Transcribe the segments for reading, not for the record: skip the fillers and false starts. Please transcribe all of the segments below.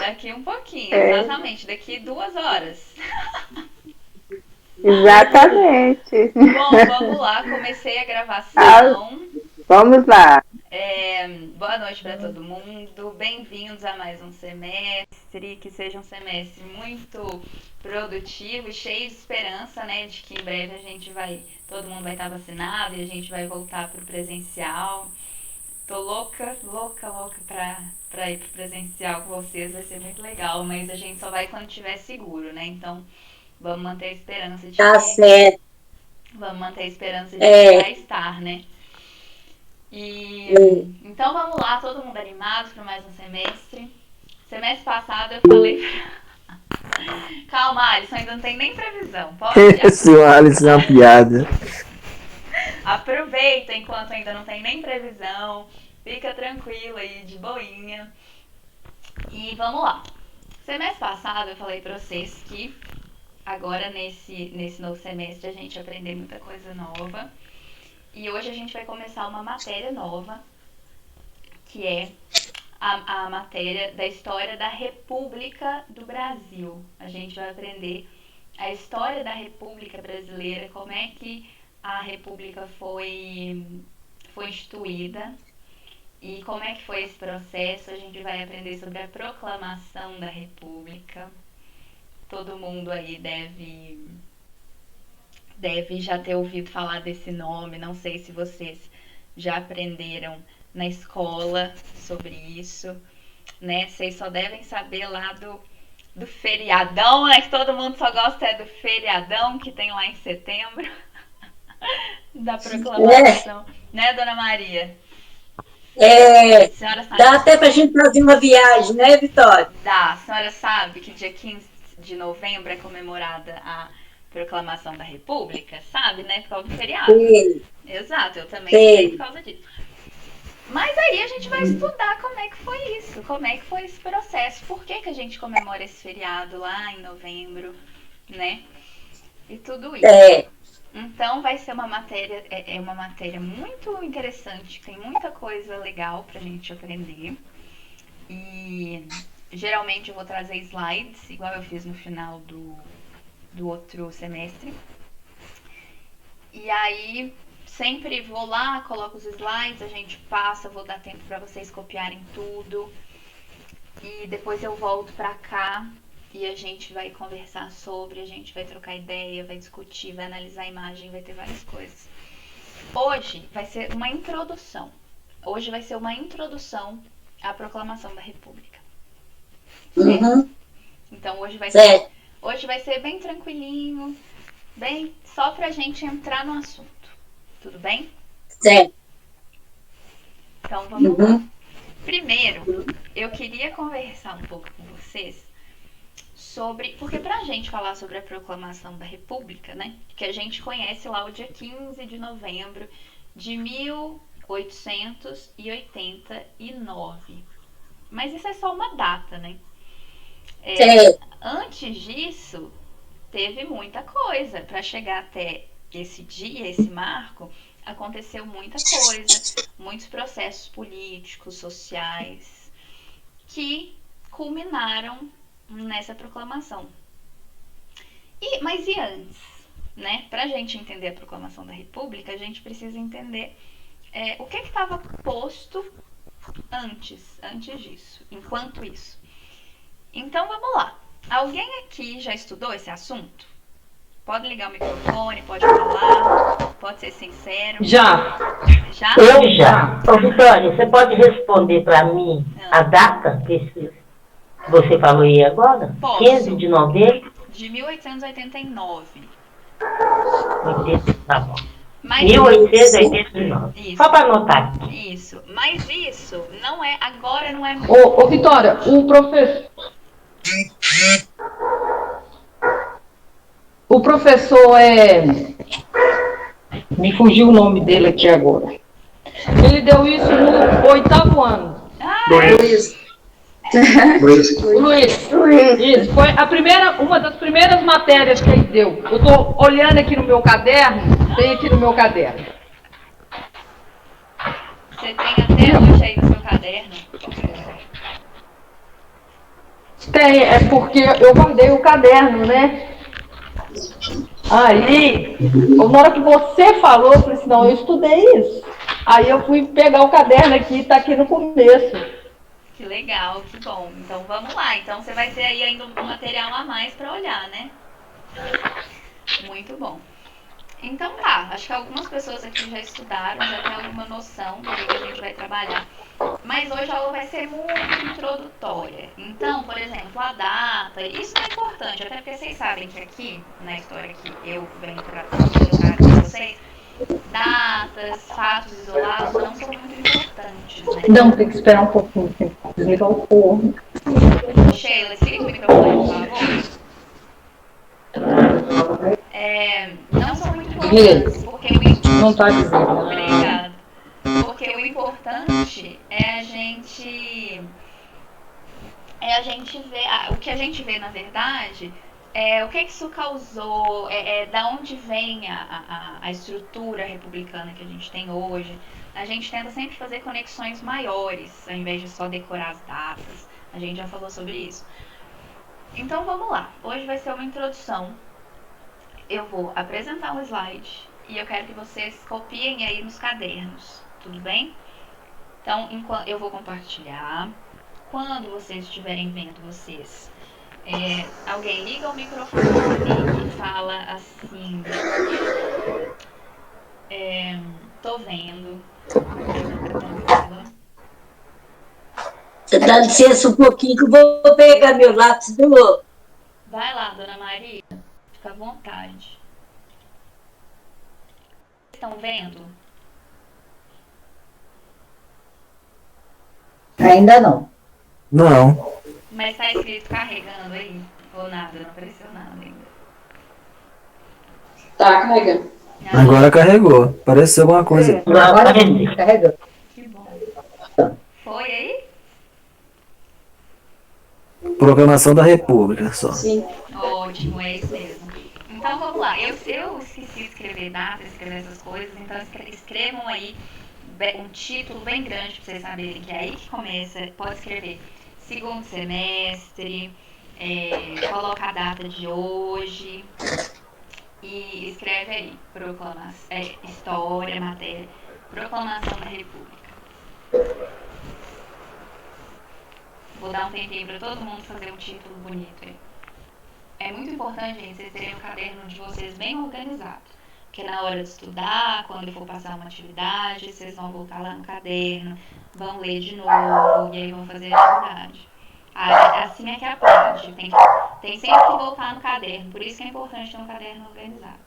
Daqui um pouquinho, exatamente. Daqui 2 horas. Exatamente. Bom, vamos lá. Comecei a gravação. Vamos lá. Boa noite para todo mundo. Bem-vindos a mais um semestre. Que seja um semestre muito produtivo e cheio de esperança, né? De que em breve todo mundo vai estar vacinado e a gente vai voltar para o presencial. Tô louca pra ir pro presencial com vocês, vai ser muito legal, mas a gente só vai quando tiver seguro, né? Então, vamos manter a esperança de Tá que. certo. Vamos manter a esperança de que vai estar, né? Então vamos lá, todo mundo animado para mais um semestre. Semestre passado eu falei. Calma, Alisson, ainda não tem nem previsão. Pode ir. Seu Alisson é uma piada. Aproveita enquanto ainda não tem nem previsão. Fica tranquilo aí, de boinha. E vamos lá. Semestre passado eu falei pra vocês que agora nesse novo semestre a gente aprender muita coisa nova. E hoje a gente vai começar uma matéria nova, que é a matéria da história da República do Brasil. A gente vai aprender a história da República Brasileira, como é que a República foi instituída e como é que foi esse processo. A gente vai aprender sobre a proclamação da República. Todo mundo aí deve já ter ouvido falar desse nome. Não sei se vocês já aprenderam na escola sobre isso, né? Vocês só devem saber lá do feriadão, né? Que todo mundo só gosta do feriadão que tem lá em setembro. Da proclamação, né, Dona Maria? Dá até pra gente fazer uma viagem, né, Vitória? Dá. A senhora sabe que dia 15 de novembro é comemorada a proclamação da República? Sabe, né? Por causa do feriado. Sim. Exato, eu também sei por causa disso. Mas aí a gente vai estudar como é que foi isso, como é que foi esse processo, por que a gente comemora esse feriado lá em novembro, né? E tudo isso. Então vai ser uma matéria, uma matéria muito interessante, tem muita coisa legal pra gente aprender. E geralmente eu vou trazer slides, igual eu fiz no final do outro semestre. E aí sempre vou lá, coloco os slides, a gente passa, vou dar tempo para vocês copiarem tudo. E depois eu volto para cá e a gente vai conversar sobre, a gente vai trocar ideia, vai discutir, vai analisar a imagem, vai ter várias coisas. Hoje vai ser uma introdução. Hoje vai ser uma introdução à proclamação da República. Certo? Então hoje vai ser bem tranquilinho, bem só pra gente entrar no assunto. Tudo bem? Certo. Então vamos lá. Primeiro, eu queria conversar um pouco com vocês sobre... Porque pra gente falar sobre a proclamação da República, né? Que a gente conhece lá o dia 15 de novembro de 1889. Mas isso é só uma data, né? Antes disso, teve muita coisa. Para chegar até esse dia, esse marco, aconteceu muita coisa, muitos processos políticos, sociais, que culminaram nessa proclamação. Mas e antes? Né? Para a gente entender a proclamação da República, a gente precisa entender o que estava posto antes disso, enquanto isso. Então vamos lá. Alguém aqui já estudou esse assunto? Pode ligar o microfone, pode falar, pode ser sincero. Já? Eu já. Ô, Vitória, você pode responder para mim a data que você falou aí agora? Posso. 15 de novembro? De 1889. Tá bom. 1889. Isso. Só para anotar aqui. Isso. Mas isso não é... Agora não é... Ô, Vitória, o professor... O professor me fugiu o nome dele aqui agora. Ele deu isso no 8º ano. Luiz. Isso, foi uma das primeiras matérias que ele deu. Eu estou olhando aqui no meu caderno, tem aqui no meu caderno. Você tem até hoje aí no seu caderno? Tem, é porque eu guardei o caderno, né? Aí, na hora que você falou, eu falei assim, não, eu estudei isso. Aí eu fui pegar o caderno aqui, tá aqui no começo. Que legal, que bom. Então vamos lá. Então você vai ter aí ainda um material a mais para olhar, né? Muito bom. Então tá, acho que algumas pessoas aqui já estudaram, já tem alguma noção do que a gente vai trabalhar. Mas hoje a aula vai ser muito introdutória. Então, por exemplo, a data, isso é importante, até porque vocês sabem que aqui, na história que eu venho tratando com vocês, datas, fatos isolados não são muito importantes, né? Não, tem que esperar um pouquinho, tem que desligar o forno. Sheila, desliga o microfone, por favor. Não são muito importantes, porque Não tá dizendo. Obrigada. Porque o importante é a gente ver, o que a gente vê na verdade é o que isso causou, da onde vem a estrutura republicana que a gente tem hoje. A gente tenta sempre fazer conexões maiores, ao invés de só decorar as datas. A gente já falou sobre isso. Então vamos lá. Hoje vai ser uma introdução. Eu vou apresentar um slide e eu quero que vocês copiem aí nos cadernos, tudo bem? Então, eu vou compartilhar. Quando vocês estiverem vendo vocês, alguém liga o microfone e fala assim, tô vendo. Você dá licença um pouquinho que eu vou pegar meu lápis do outro. Vai lá, dona Maria, fica à vontade. Estão vendo? Ainda não. Não. Mas tá escrito carregando aí? Ou nada? Não apareceu nada ainda. Tá, carregando. Agora carregou. Apareceu alguma coisa. Agora carregando. Que bom. Foi aí? Proclamação da República, só. Sim. Ótimo, é isso mesmo. Então vamos lá. Eu esqueci de escrever data, escrever essas coisas, então escrevam aí um título bem grande para vocês saberem que é aí que começa. Pode escrever segundo semestre, coloca a data de hoje e escreve aí história, matéria, proclamação da República. Vou dar um tempinho para todo mundo fazer um título bonito aí. É muito importante, gente, vocês terem o caderno de vocês bem organizado. Porque na hora de estudar, quando for passar uma atividade, vocês vão voltar lá no caderno, vão ler de novo e aí vão fazer a atividade. Assim é que aprende. Tem sempre que voltar no caderno. Por isso que é importante ter um caderno organizado.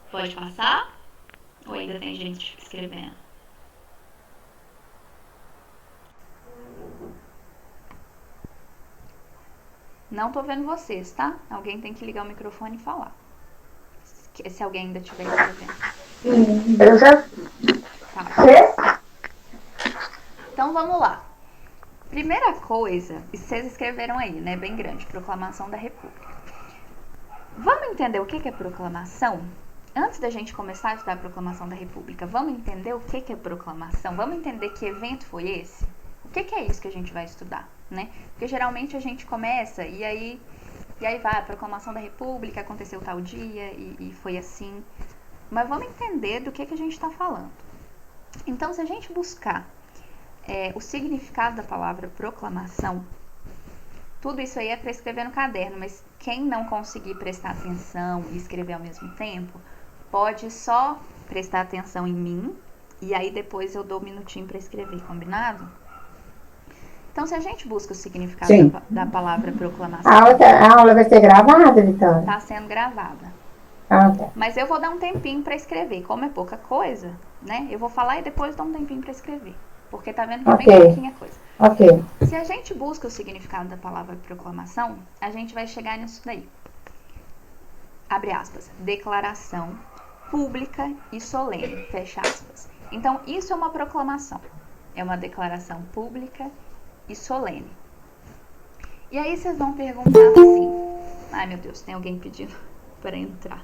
Pode passar? Ou ainda tem gente escrevendo? Não tô vendo vocês, tá? Alguém tem que ligar o microfone e falar. Se alguém ainda estiver escrevendo. Eu já. Tá. Então vamos lá. Primeira coisa, vocês escreveram aí, né? Bem grande, Proclamação da República. Vamos entender o que é proclamação? Antes da gente começar a estudar a Proclamação da República, vamos entender o que é proclamação? Vamos entender que evento foi esse? O que é isso que a gente vai estudar, né? Porque geralmente a gente começa e aí vai, a Proclamação da República, aconteceu tal dia e foi assim. Mas vamos entender do que a gente está falando. Então, se a gente buscar o significado da palavra proclamação, tudo isso aí é para escrever no caderno, mas quem não conseguir prestar atenção e escrever ao mesmo tempo, pode só prestar atenção em mim e aí depois eu dou um minutinho para escrever, combinado? Então, se a gente busca o significado da palavra proclamação... A aula vai ser gravada, Vitória? Está sendo gravada. Ah, tá. Mas eu vou dar um tempinho para escrever. Como é pouca coisa, né? Eu vou falar e depois dou um tempinho para escrever. Porque tá vendo que é bem pouquinha coisa. Ok. Se a gente busca o significado da palavra proclamação, a gente vai chegar nisso daí. Abre aspas. Declaração pública e solene. Fecha aspas. Então, isso é uma proclamação. É uma declaração pública e solene. E aí vocês vão perguntar assim, Ai, meu Deus, tem alguém pedindo para entrar.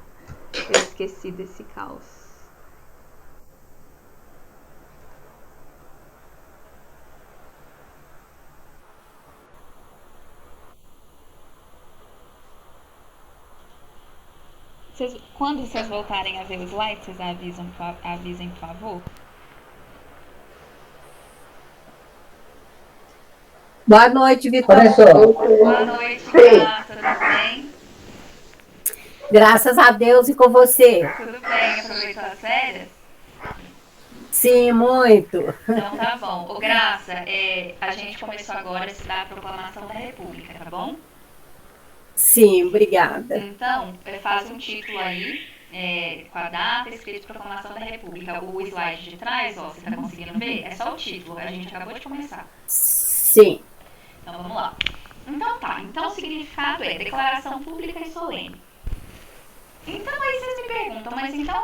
Eu esqueci desse caos. Quando vocês voltarem a ver o slide, vocês avisem, por favor? Boa noite, Vitória. Boa noite, Graça, tudo bem? Graças a Deus e com você. Tudo bem, aproveitou as férias? Sim, muito. Então tá bom. Ô Graça, a gente começou agora a estudar a Proclamação da República, tá bom? Sim, obrigada. Então, faz um título aí, com a data, escrito Proclamação da República. O slide de trás, ó, você tá conseguindo ver? É só o título, a gente acabou de começar. Sim. Então vamos lá. Então tá, então o significado é declaração pública e solene. Então aí vocês me perguntam, mas então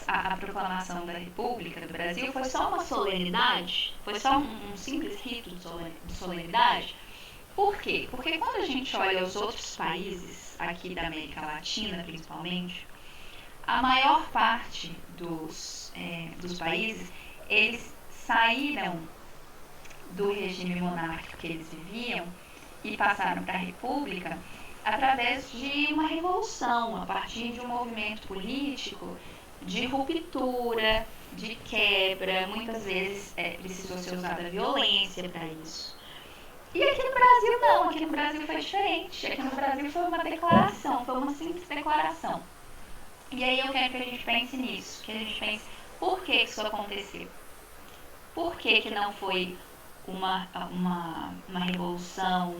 a proclamação da República do Brasil foi só uma solenidade? Foi só um simples rito de solenidade? Por quê? Porque quando a gente olha os outros países, aqui da América Latina principalmente, a maior parte dos países, eles saíram do regime monárquico que eles viviam e passaram para a República através de uma revolução, a partir de um movimento político de ruptura, de quebra. Muitas vezes precisou ser usada a violência para isso. E aqui no Brasil não, aqui no Brasil foi diferente. Aqui no Brasil foi uma declaração, foi uma simples declaração. E aí eu quero que a gente pense nisso, que a gente pense por que isso aconteceu. Por que não foi uma revolução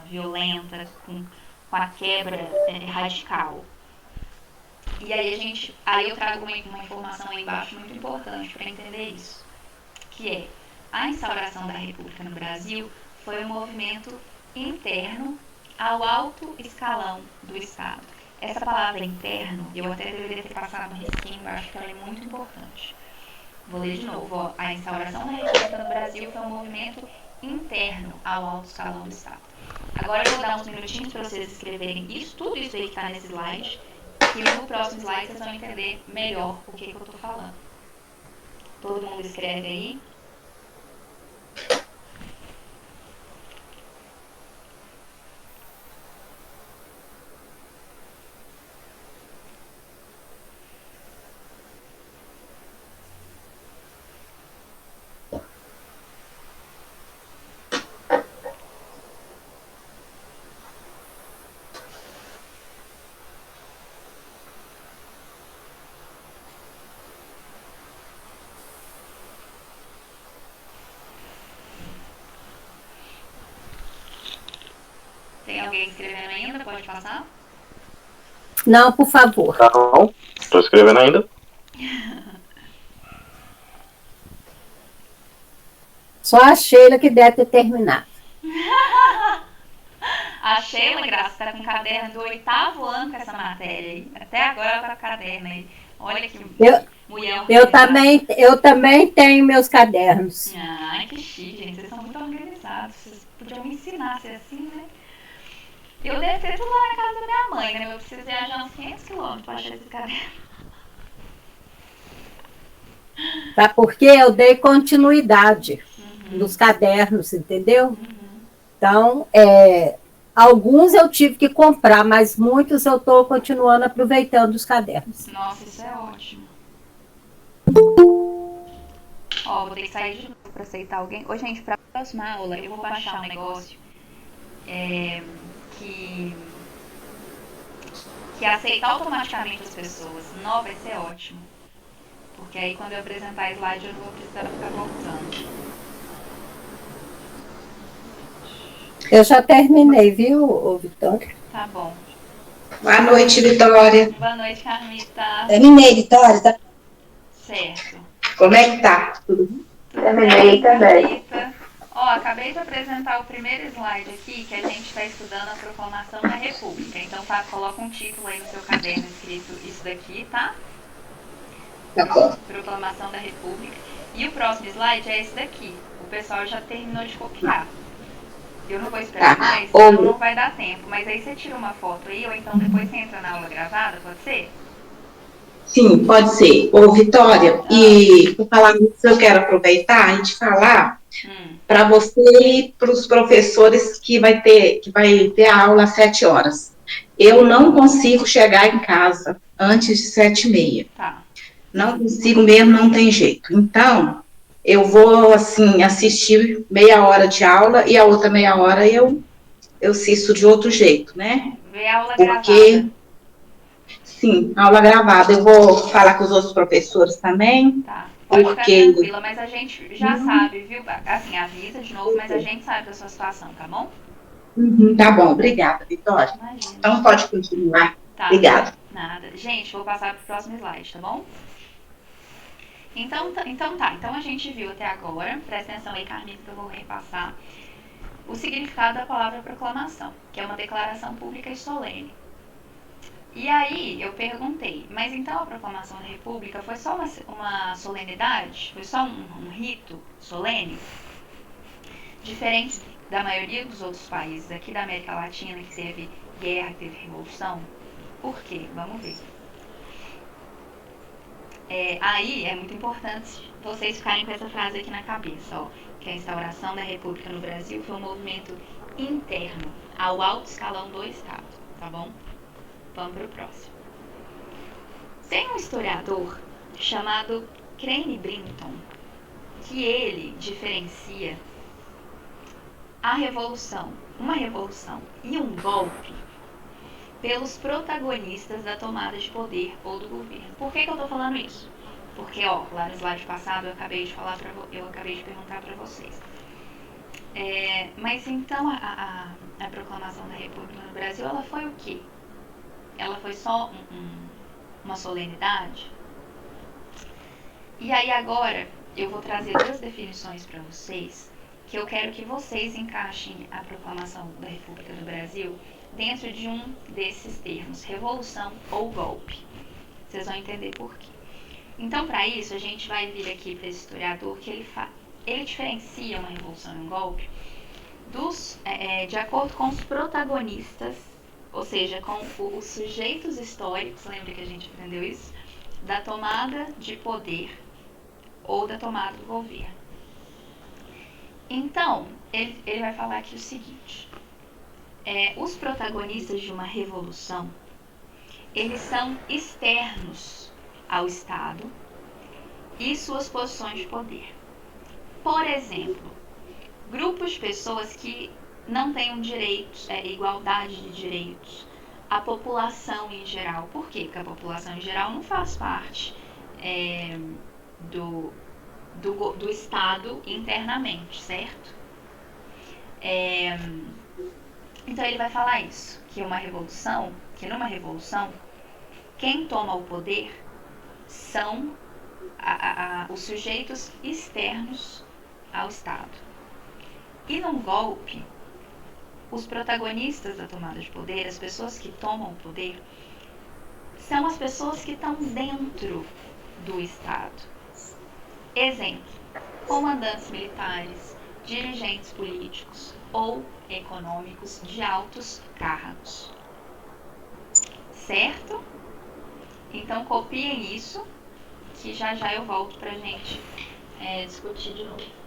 violenta com a quebra radical. E aí eu trago uma informação aí embaixo muito importante para entender isso, que é a instauração da República no Brasil foi um movimento interno ao alto escalão do Estado. Essa palavra interno, eu até deveria ter passado um risquinho, eu acho que ela é muito importante. Vou ler de novo. Ó. A instauração da República no Brasil foi um movimento interno ao alto escalão do Estado. Agora eu vou dar uns minutinhos para vocês escreverem isso, tudo isso aí que está nesse slide, e no próximo slide vocês vão entender melhor o que eu estou falando. Todo mundo escreve aí. Tem alguém escrevendo ainda? Pode passar? Não, por favor. Não, estou escrevendo ainda. Só a Sheila que deve ter terminado. A Sheila, Graça, está com caderno do 8º ano com essa matéria aí. Até agora ela está com caderno aí. Olha que mulher. Eu também tenho meus cadernos. Ai, que chique, gente. Vocês são muito organizados. Vocês podiam me ensinar a ser assim, né? Eu devo ter tudo lá na casa da minha mãe, né? Eu preciso viajar uns 500 quilômetros para achar esse caderno. Tá? Porque eu dei continuidade nos cadernos, entendeu? Então, alguns eu tive que comprar, mas muitos eu estou continuando aproveitando os cadernos. Nossa, isso é ótimo. Ó, vou ter que sair de novo para aceitar alguém. Ô, gente, para a próxima aula eu vou baixar um negócio que aceita automaticamente as pessoas. Não, vai ser ótimo. Porque aí quando eu apresentar slide eu não vou precisar ficar voltando. Eu já terminei, viu, Vitória? Tá bom. Boa noite, Vitória. Boa noite, Carmita. Terminei, Vitória. Tá? Certo. Como é que tá? Tudo Terminei também. Carmita? Ó, acabei de apresentar o primeiro slide aqui, que a gente está estudando a Proclamação da República. Então, coloca um título aí no seu caderno escrito isso daqui, tá? Tá bom. Proclamação da República. E o próximo slide é esse daqui. O pessoal já terminou de copiar. Eu não vou esperar mais, senão não vai dar tempo. Mas aí você tira uma foto aí, ou então depois você entra na aula gravada, pode ser? Sim, pode ser. Ô, Vitória, e por falar nisso, eu quero aproveitar e te falar para você e para os professores que vai ter a aula às 7 horas. Eu não consigo chegar em casa antes de 7h30. Tá. Não consigo mesmo, não tem jeito. Então, eu vou, assim, assistir meia hora de aula e a outra meia hora eu assisto de outro jeito, né? Vê a aula Porque, gravada. sim, aula gravada. Eu vou falar com os outros professores também. Tá. Pode ficar Porque tranquila, mas a gente já sabe, viu? Assim, avisa de novo, mas a gente sabe da sua situação, tá bom? Tá bom, obrigada, Vitória. Imagina. Então pode continuar. Tá. Obrigada. Nada. Gente, vou passar pro próximo slide, tá bom? Então tá. Então a gente viu até agora, presta atenção aí, Carmita, que eu vou repassar o significado da palavra proclamação, que é uma declaração pública e solene. E aí eu perguntei, mas então a proclamação da República foi só uma solenidade? Foi só um rito solene? Diferente da maioria dos outros países aqui da América Latina que teve guerra, teve revolução? Por quê? Vamos ver. Aí é muito importante vocês ficarem com essa frase aqui na cabeça, ó, que a instauração da República no Brasil foi um movimento interno ao alto escalão do Estado, tá bom? Vamos para o próximo. Tem um historiador chamado Crane Brinton que ele diferencia uma revolução e um golpe pelos protagonistas da tomada de poder ou do governo. Por que eu estou falando isso? Porque, lá no slide passado eu acabei de perguntar para vocês. Mas então a proclamação da República no Brasil, ela foi o quê? Ela foi só uma solenidade? E aí agora eu vou trazer 2 definições para vocês, que eu quero que vocês encaixem a proclamação da República do Brasil dentro de um desses termos, revolução ou golpe. Vocês vão entender por quê. Então, para isso, a gente vai vir aqui para esse historiador que ele diferencia uma revolução e um golpe de acordo com os protagonistas, ou seja, com os sujeitos históricos, lembra que a gente aprendeu isso? Da tomada de poder ou da tomada do governo. Então, ele vai falar aqui o seguinte: os protagonistas de uma revolução, eles são externos ao Estado e suas posições de poder. Por exemplo, grupos de pessoas que não tenham direitos, igualdade de direitos, a população em geral. Por quê? Porque a população em geral não faz parte do Estado internamente, certo? Então ele vai falar isso, que numa revolução, quem toma o poder são os sujeitos externos ao Estado. E num golpe, os protagonistas da tomada de poder, as pessoas que tomam o poder, são as pessoas que estão dentro do Estado. Exemplo: comandantes militares, dirigentes políticos ou econômicos de altos cargos. Certo? Então copiem isso, que já eu volto pra gente discutir de novo.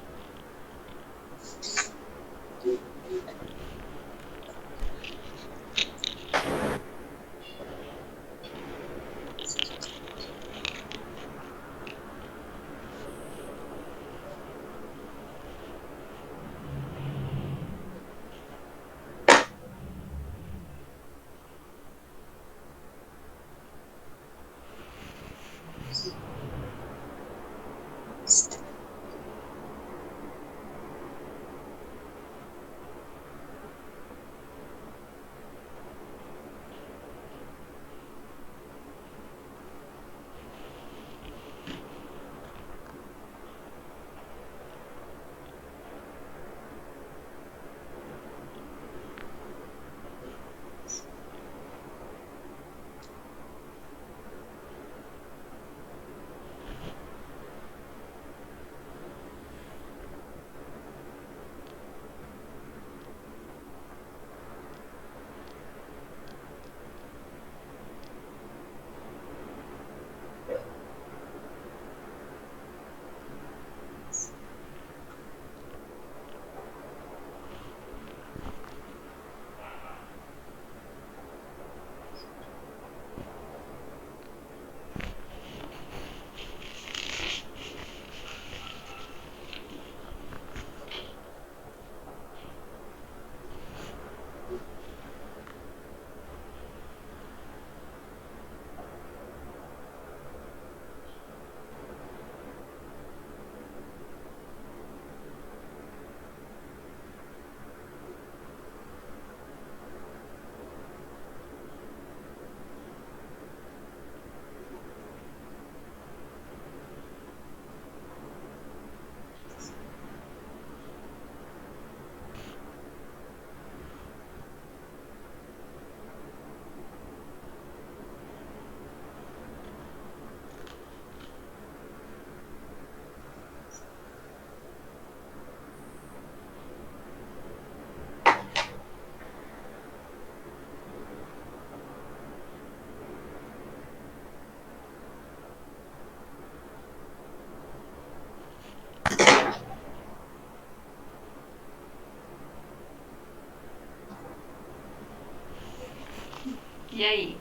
E aí?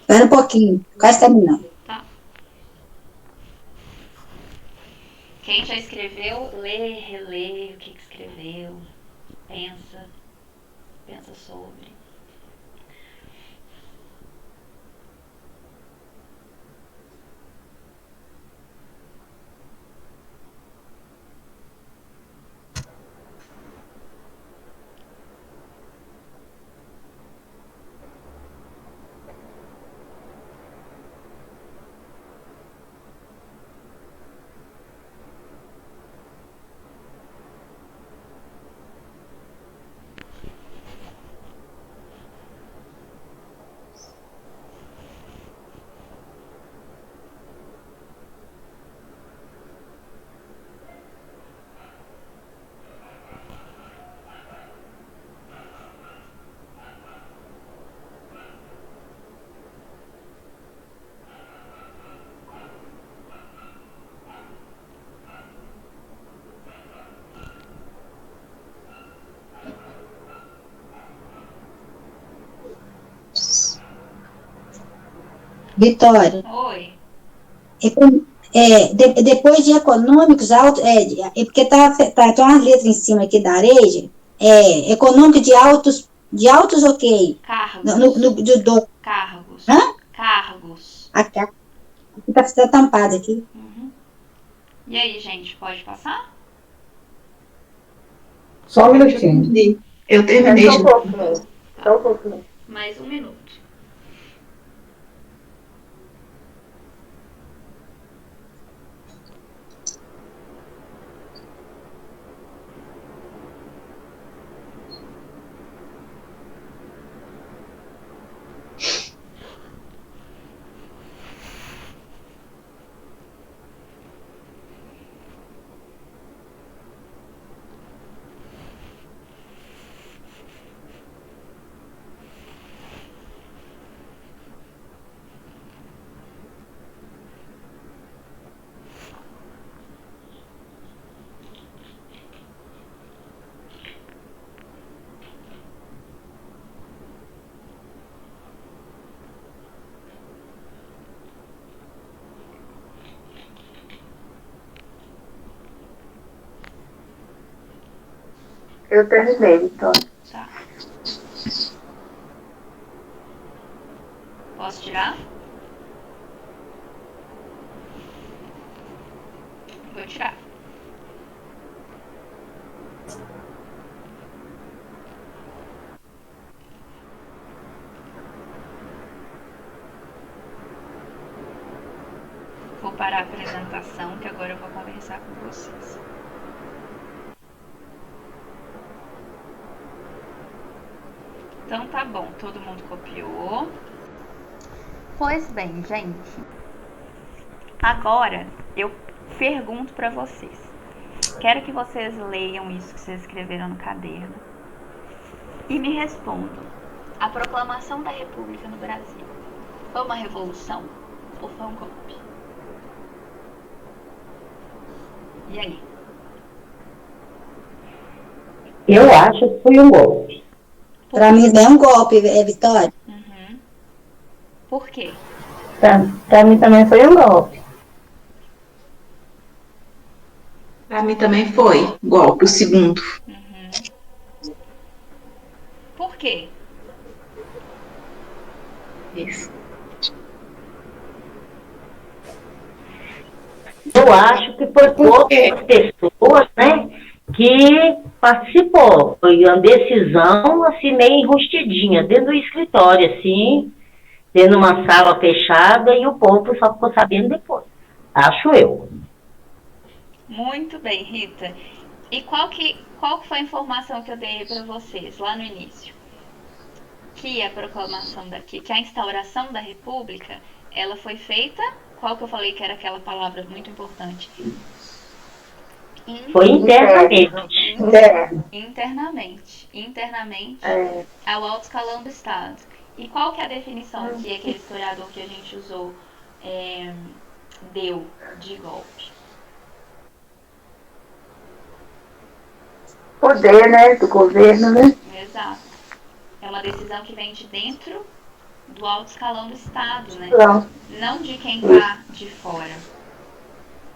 Espera um pouquinho, quase terminando. Tá. Quem já escreveu, lê, relê o que escreveu. Pensa sobre. Vitória, Oi. depois de econômicos, porque tem umas letras em cima aqui da areia, econômico de altos ok. Cargos. Cargos. Hã? Cargos. Aqui tá tampado aqui. Uhum. E aí, gente, pode passar? Só um minutinho. Eu terminei. Só um pouquinho. Só um pouquinho. Mais um minuto. Eu terminei, Vitória. Tá. Posso tirar? Vou tirar. Vou parar a apresentação, que agora eu vou conversar com vocês. Então tá bom, todo mundo copiou. Pois bem, gente. Agora eu pergunto pra vocês. Quero que vocês leiam isso que vocês escreveram no caderno e me respondam. A proclamação da República no Brasil foi uma revolução ou foi um golpe? E aí? Eu acho que foi um golpe. Para mim não é um golpe, Vitória. Uhum. Por quê? Pra mim também foi um golpe. Para mim também foi golpe, o segundo. Uhum. Por quê? Isso. Eu acho que foi poucas pessoas, né, que participou. Foi uma decisão, assim, meio enrustidinha, dentro do escritório, assim, dentro de uma sala fechada, e o povo só ficou sabendo depois. Acho eu. Muito bem, Rita. E qual foi a informação que eu dei para vocês lá no início? Que a proclamação que a instauração da República, ela foi feita, qual que eu falei que era aquela palavra muito importante? Foi internamente. Internamente ao alto escalão do Estado. E qual que é a definição que aquele historiador que a gente usou deu de golpe? Poder, né, do governo, né? Exato. Exato. É uma decisão que vem de dentro do alto escalão do Estado, né? Não de quem está de fora.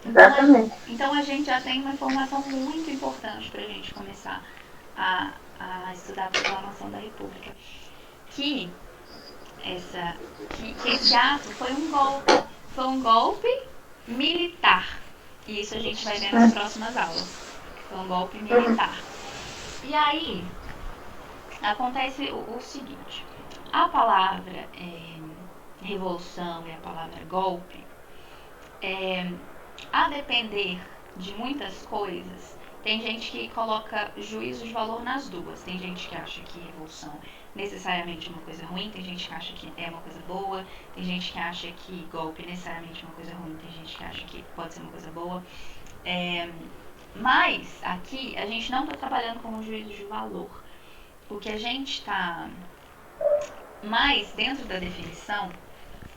Exatamente. Então a gente já tem uma informação muito importante para a gente começar a estudar a proclamação da República. Que esse ato foi um golpe militar. E isso a gente vai ver nas próximas aulas. Foi um golpe militar. E aí, acontece o seguinte. A palavra revolução e a palavra golpe, a depender de muitas coisas, tem gente que coloca juízo de valor nas duas. Tem gente que acha que revolução necessariamente é uma coisa ruim, tem gente que acha que é uma coisa boa, tem gente que acha que golpe necessariamente é uma coisa ruim, tem gente que acha que pode ser uma coisa boa. Mas aqui a gente não está trabalhando com um juízo de valor. O que a gente está mais dentro da definição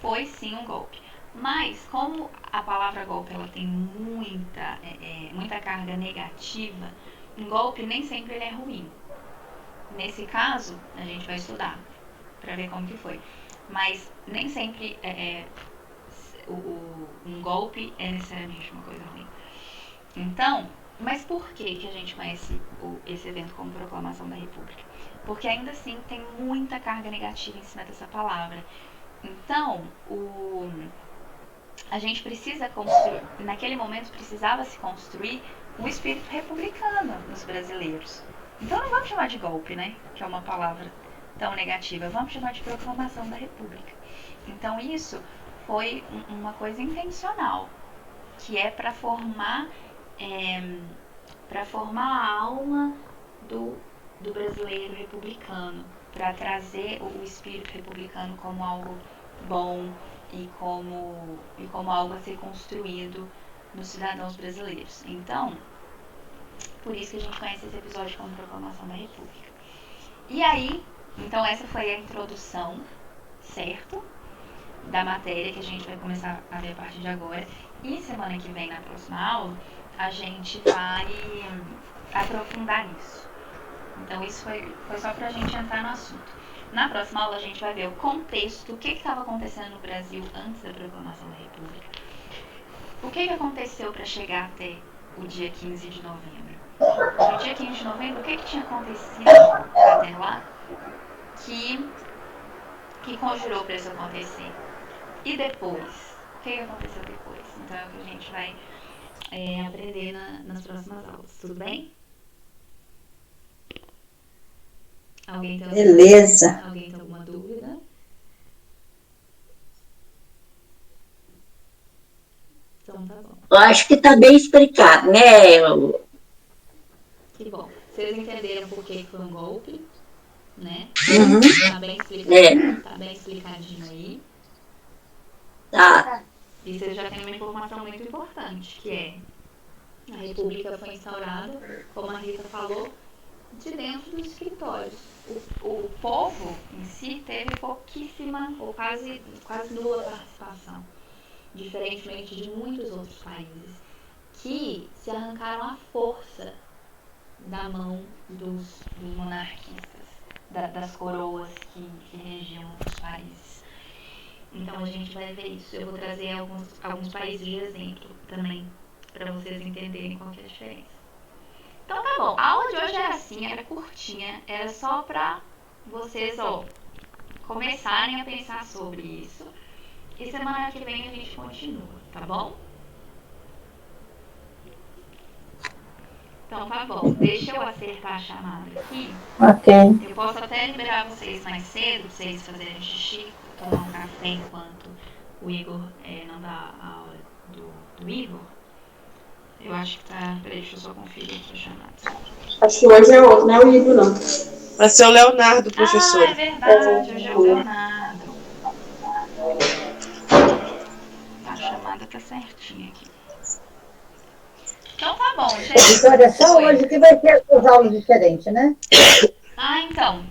foi sim um golpe. Mas como a palavra golpe ela tem muita carga negativa, um golpe nem sempre ele é ruim. Nesse caso, a gente vai estudar para ver como que foi. Mas nem sempre um golpe é necessariamente uma coisa ruim. Então, mas por que a gente conhece esse evento como Proclamação da República? Porque ainda assim tem muita carga negativa em cima dessa palavra. Então, a gente precisa construir, naquele momento precisava se construir um espírito republicano nos brasileiros. Então não vamos chamar de golpe, né? Que é uma palavra tão negativa. Vamos chamar de Proclamação da República. Então isso foi uma coisa intencional, que é para formar a alma do brasileiro republicano, para trazer o espírito republicano como algo bom e como algo a ser construído nos cidadãos brasileiros. Então, por isso que a gente conhece esse episódio como Proclamação da República. E aí, então essa foi a introdução, certo? Da matéria que a gente vai começar a ver a partir de agora. E semana que vem, na próxima aula, a gente vai aprofundar nisso. Então isso foi só pra gente entrar no assunto. Na próxima aula a gente vai ver o contexto, o que estava acontecendo no Brasil antes da Proclamação da República. O que aconteceu para chegar até o dia 15 de novembro? No dia 15 de novembro, o que tinha acontecido até lá que conjurou para isso acontecer? E depois? O que aconteceu depois? Então é o que a gente vai aprender nas próximas aulas, tudo bem? Beleza. Alguém tem alguma dúvida? Então tá bom. Eu acho que está bem explicado, né? Que bom. Vocês entenderam por que foi um golpe, né? Uhum. Tá bem explicado, tá bem explicadinho aí. Tá. E vocês já têm uma informação muito importante, que é a República foi instaurada, como a Rita falou, de dentro dos escritórios. O povo em si teve pouquíssima ou quase nula participação, diferentemente de muitos outros países que se arrancaram à força da mão dos monarquistas, das coroas que regiam os países. Então a gente vai ver isso. Eu vou trazer alguns países de exemplo também, para vocês entenderem qual que é a diferença. Então tá bom, a aula de hoje era assim, era curtinha, era só pra vocês, começarem a pensar sobre isso. E semana que vem a gente continua, tá bom? Então tá bom, deixa eu acertar a chamada aqui. Ok. Eu posso até liberar vocês mais cedo, pra vocês fazerem xixi, tomar um café enquanto o Igor não dá a aula do Igor. Eu acho que tá. Peraí, deixa eu só conferir aqui a chamada. Acho que hoje é outro, não é o Igor, não. Vai ser o Leonardo, professor. Ah, é verdade, hoje é o Leonardo. A chamada tá certinha aqui. Então tá bom, gente. Vitória, só hoje que vai ter as aulas diferentes, né? Ah, então.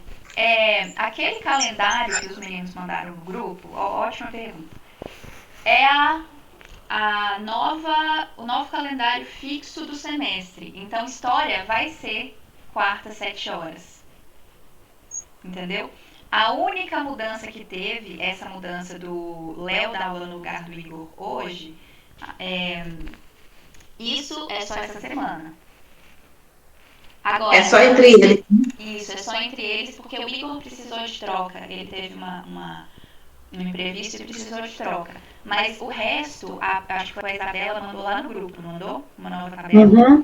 Aquele calendário que os meninos mandaram no grupo, ótima pergunta. É o novo calendário fixo do semestre. Então, história vai ser quarta, 7 horas. entendeu? A única mudança que teve, essa mudança do Léo dar aula no lugar do Igor hoje, isso é só essa semana. Agora, É só entre eles. Isso, é só entre eles, porque o Igor precisou de troca. Ele teve um imprevisto e precisou de troca. Mas o resto, acho que foi a Isabela, mandou lá no grupo, não mandou? Uma nova tabela.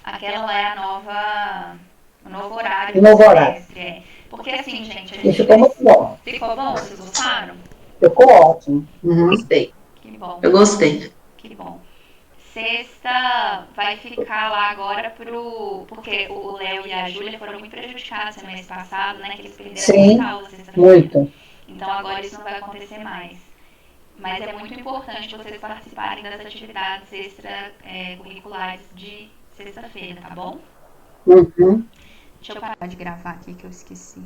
Aquela lá é o novo horário do semestre. Porque assim, gente, a gente Ficou muito bom. Ficou bom? Vocês gostaram? Ficou ótimo. Gostei. Que bom. Eu gostei. Que bom. Sexta vai ficar lá agora porque o Léo e a Júlia foram muito prejudicados no mês passado, né? Que eles perderam muita aula sexta-feira. Muito. Então agora isso não vai acontecer mais. Mas é muito importante vocês participarem das atividades extracurriculares de sexta-feira, tá bom? Uhum. Deixa eu parar de gravar aqui que eu esqueci.